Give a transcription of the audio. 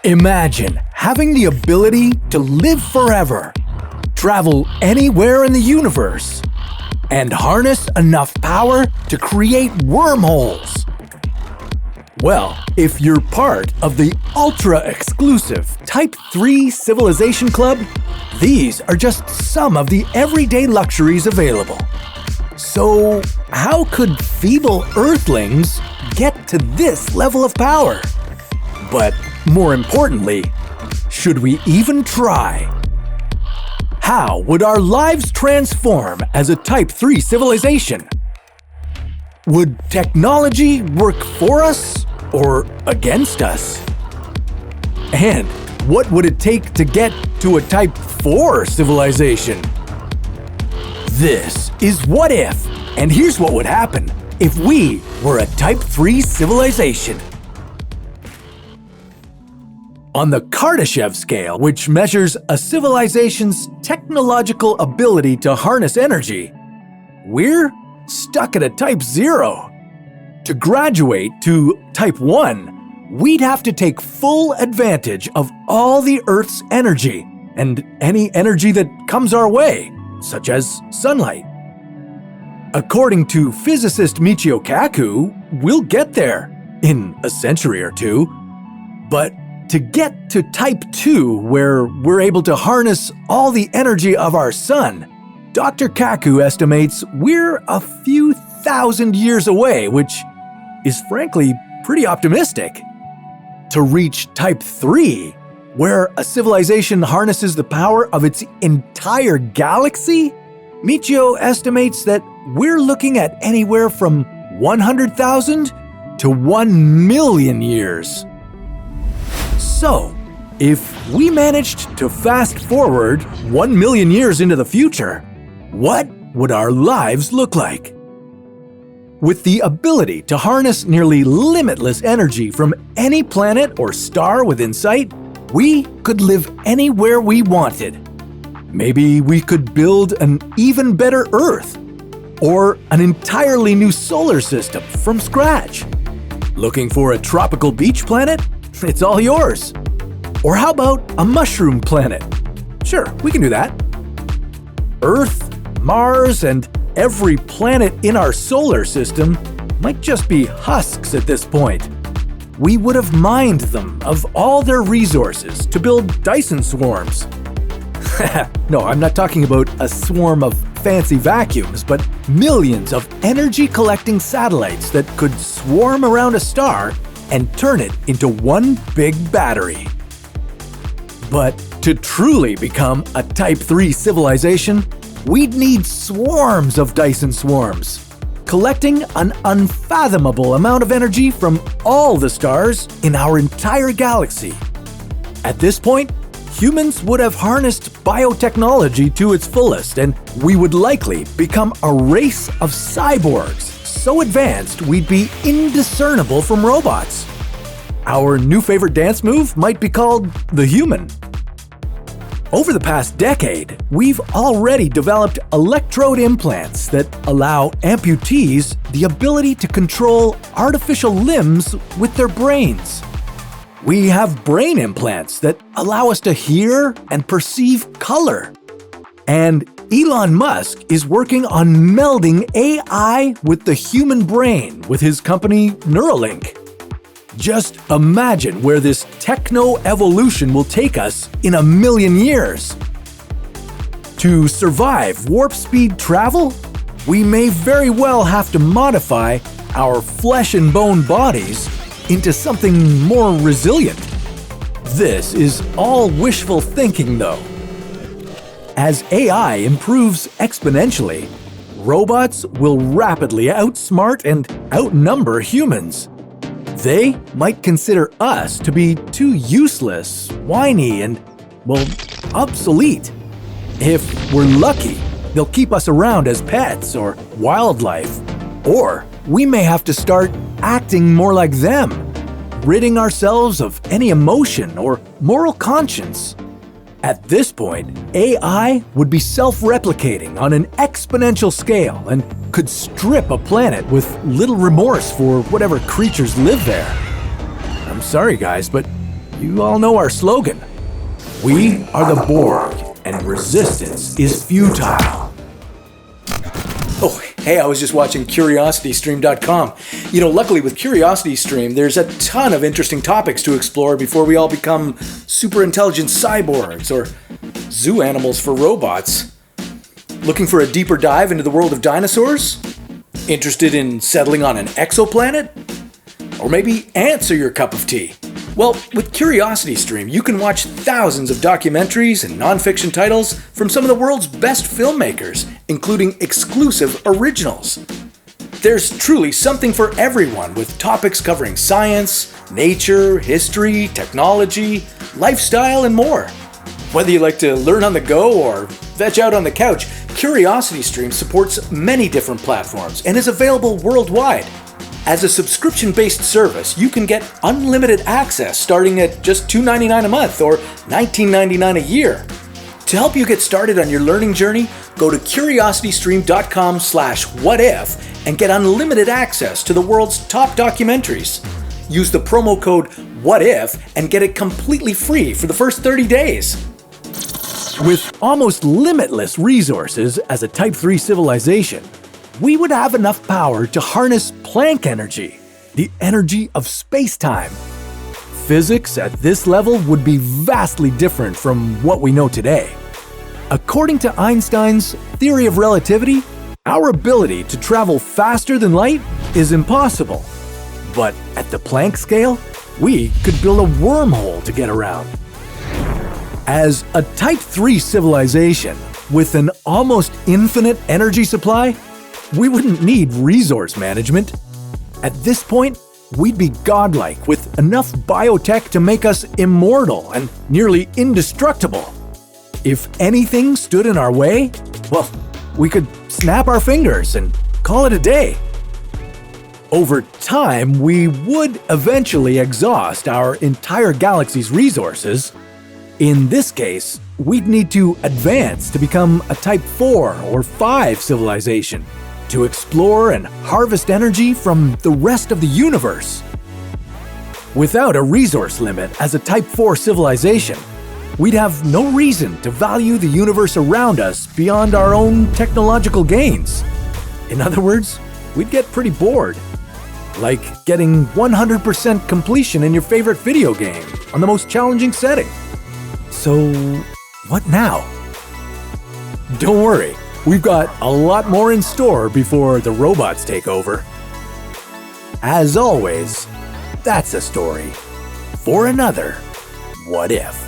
Imagine having the ability to live forever, travel anywhere in the universe, and harness enough power to create wormholes. Well, if you're part of the ultra-exclusive Type 3 Civilization Club, these are just some of the everyday luxuries available. So, how could feeble Earthlings get to this level of power? But more importantly, should we even try? How would our lives transform as a Type 3 civilization? Would technology work for us or against us? And what would it take to get to a Type 4 civilization? This is What If, and here's what would happen if we were a Type 3 civilization. On the Kardashev scale, which measures a civilization's technological ability to harness energy, we're stuck at a Type 0. To graduate to Type 1, we'd have to take full advantage of all the Earth's energy and any energy that comes our way, such as sunlight. According to physicist Michio Kaku, we'll get there in a century or two. But to get to Type 2, where we're able to harness all the energy of our sun, Dr. Kaku estimates we're a few thousand years away, which is frankly pretty optimistic. To reach Type 3, where a civilization harnesses the power of its entire galaxy, Michio estimates that we're looking at anywhere from 100,000 to 1 million years. So, if we managed to fast forward 1 million years into the future, what would our lives look like? With the ability to harness nearly limitless energy from any planet or star within sight, we could live anywhere we wanted. Maybe we could build an even better Earth, or an entirely new solar system from scratch. Looking for a tropical beach planet? It's all yours. Or how about a mushroom planet? Sure, we can do that. Earth, Mars, and every planet in our solar system might just be husks at this point. We would have mined them of all their resources to build Dyson swarms. No, I'm not talking about a swarm of fancy vacuums, but millions of energy-collecting satellites that could swarm around a star and turn it into one big battery. But to truly become a Type 3 civilization, we'd need swarms of Dyson swarms, collecting an unfathomable amount of energy from all the stars in our entire galaxy. At this point, humans would have harnessed biotechnology to its fullest, and we would likely become a race of cyborgs so advanced we'd be indiscernible from robots. Our new favorite dance move might be called the human. Over the past decade, we've already developed electrode implants that allow amputees the ability to control artificial limbs with their brains. We have brain implants that allow us to hear and perceive color. And Elon Musk is working on melding AI with the human brain with his company Neuralink. Just imagine where this techno-evolution will take us in 1 million years. To survive warp speed travel, we may very well have to modify our flesh and bone bodies into something more resilient. This is all wishful thinking, though. As AI improves exponentially, robots will rapidly outsmart and outnumber humans. They might consider us to be too useless, whiny, and, well, obsolete. If we're lucky, they'll keep us around as pets or wildlife. Or we may have to start acting more like them, ridding ourselves of any emotion or moral conscience. At this point, AI would be self-replicating on an exponential scale and could strip a planet with little remorse for whatever creatures live there. I'm sorry guys, but You all know our slogan. We are the Borg, and resistance is futile. Oh, hey, I was just watching CuriosityStream.com. Luckily with CuriosityStream, there's a ton of interesting topics to explore before we all become super intelligent cyborgs or zoo animals for robots. Looking for a deeper dive into the world of dinosaurs? Interested in settling on an exoplanet? Or maybe ants are your cup of tea? Well, with CuriosityStream, you can watch thousands of documentaries and nonfiction titles from some of the world's best filmmakers, including exclusive originals. There's truly something for everyone, with topics covering science, nature, history, technology, lifestyle, and more. Whether you like to learn on the go or veg out on the couch, CuriosityStream supports many different platforms and is available worldwide. As a subscription-based service, you can get unlimited access starting at just $2.99 a month or $19.99 a year. To help you get started on your learning journey, go to curiositystream.com/whatif and get unlimited access to the world's top documentaries. Use the promo code WHATIF and get it completely free for the first 30 days. With almost limitless resources as a Type 3 civilization, we would have enough power to harness Planck energy, the energy of space-time. Physics at this level would be vastly different from what we know today. According to Einstein's theory of relativity, our ability to travel faster than light is impossible. But at the Planck scale, we could build a wormhole to get around. As a Type 3 civilization with an almost infinite energy supply, we wouldn't need resource management. At this point, we'd be godlike with enough biotech to make us immortal and nearly indestructible. If anything stood in our way, well, we could snap our fingers and call it a day. Over time, we would eventually exhaust our entire galaxy's resources. In this case, we'd need to advance to become a Type 4 or 5 civilization, to explore and harvest energy from the rest of the universe. Without a resource limit as a Type 4 civilization, we'd have no reason to value the universe around us beyond our own technological gains. In other words, we'd get pretty bored. Like getting 100% completion in your favorite video game on the most challenging setting. So, what now? Don't worry. We've got a lot more in store before the robots take over. As always, that's a story for another What If.